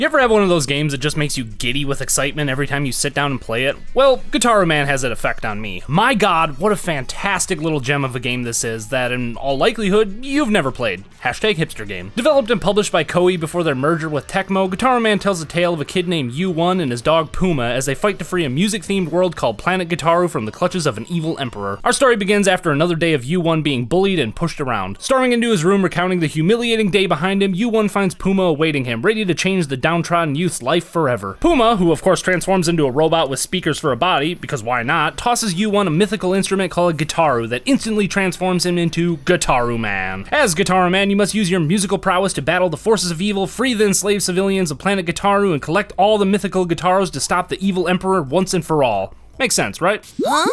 You ever have one of those games that just makes you giddy with excitement every time you sit down and play it? Well, Gitaroo Man has that effect on me. My god, what a fantastic little gem of a game this is that, in all likelihood, you've never played. Hashtag hipster game. Developed and published by Koei before their merger with Tecmo, Gitaroo Man tells the tale of a kid named U1 and his dog Puma as they fight to free a music-themed world called Planet Gitaroo from the clutches of an evil emperor. Our story begins after another day of U1 being bullied and pushed around. Storming into his room recounting the humiliating day behind him, U1 finds Puma awaiting him, ready to change the downtrodden youth's life forever. Puma, who of course transforms into a robot with speakers for a body, because why not, tosses U1 a mythical instrument called a Gitaroo that instantly transforms him into Gitaroo Man. As Gitaroo Man, you must use your musical prowess to battle the forces of evil, free the enslaved civilians of Planet Gitaroo, and collect all the mythical Gitaroos to stop the evil emperor once and for all. Makes sense, right? Huh?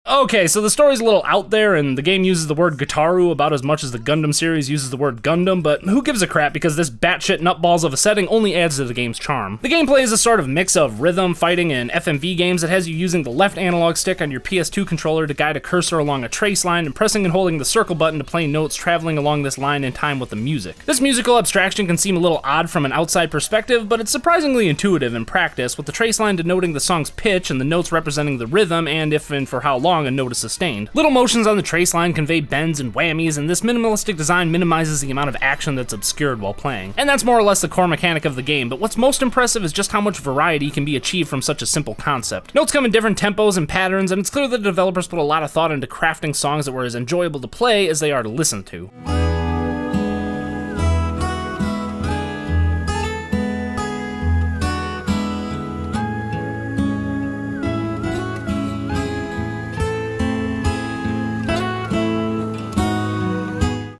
Okay, so the story's a little out there, and the game uses the word Gitaroo about as much as the Gundam series uses the word Gundam, but who gives a crap because this batshit nutballs of a setting only adds to the game's charm. The gameplay is a sort of mix of rhythm, fighting, and FMV games that has you using the left analog stick on your PS2 controller to guide a cursor along a trace line and pressing and holding the circle button to play notes traveling along this line in time with the music. This musical abstraction can seem a little odd from an outside perspective, but it's surprisingly intuitive in practice, with the trace line denoting the song's pitch and the notes representing the rhythm and if and for how long a note is sustained. Little motions on the trace line convey bends and whammies, and this minimalistic design minimizes the amount of action that's obscured while playing. And that's more or less the core mechanic of the game, but what's most impressive is just how much variety can be achieved from such a simple concept. Notes come in different tempos and patterns, and it's clear that the developers put a lot of thought into crafting songs that were as enjoyable to play as they are to listen to.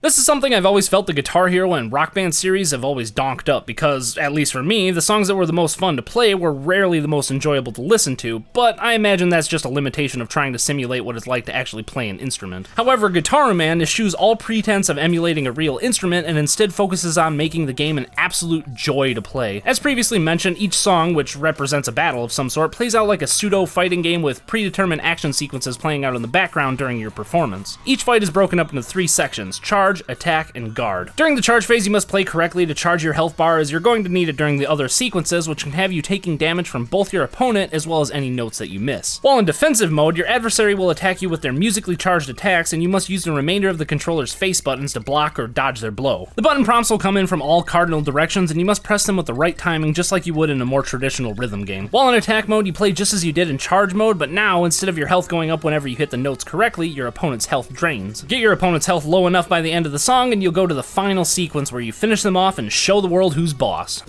This is something I've always felt the Guitar Hero and Rock Band series have always donked up because, at least for me, the songs that were the most fun to play were rarely the most enjoyable to listen to, but I imagine that's just a limitation of trying to simulate what it's like to actually play an instrument. However, Gitaroo Man eschews all pretense of emulating a real instrument and instead focuses on making the game an absolute joy to play. As previously mentioned, each song, which represents a battle of some sort, plays out like a pseudo-fighting game with predetermined action sequences playing out in the background during your performance. Each fight is broken up into 3 sections: charge, attack, and guard. During the charge phase, you must play correctly to charge your health bar, as you're going to need it during the other sequences, which can have you taking damage from both your opponent as well as any notes that you miss. While in defensive mode, your adversary will attack you with their musically charged attacks, and you must use the remainder of the controller's face buttons to block or dodge their blow. The button prompts will come in from all cardinal directions, and you must press them with the right timing just like you would in a more traditional rhythm game. While in attack mode, you play just as you did in charge mode, but now, instead of your health going up whenever you hit the notes correctly, your opponent's health drains. Get your opponent's health low enough by the end of the song, and you'll go to the final sequence where you finish them off and show the world who's boss.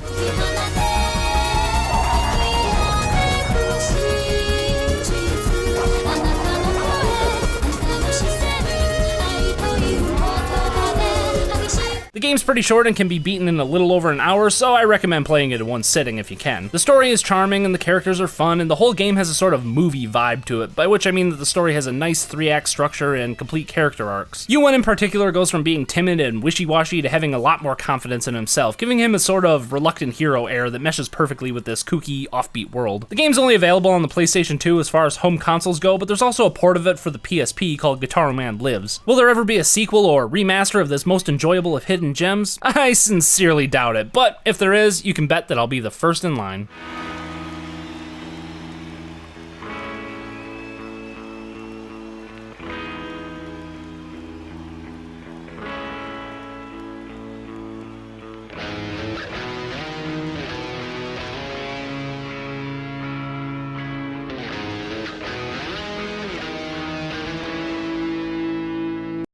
The game's pretty short and can be beaten in a little over an hour, so I recommend playing it in one sitting if you can. The story is charming and the characters are fun, and the whole game has a sort of movie vibe to it, by which I mean that the story has a nice 3-act structure and complete character arcs. U1 in particular goes from being timid and wishy-washy to having a lot more confidence in himself, giving him a sort of reluctant hero air that meshes perfectly with this kooky, offbeat world. The game's only available on the PlayStation 2 as far as home consoles go, but there's also a port of it for the PSP called Gitaroo Man Lives. Will there ever be a sequel or remaster of this most enjoyable of hidden gems? I sincerely doubt it, but if there is, you can bet that I'll be the first in line.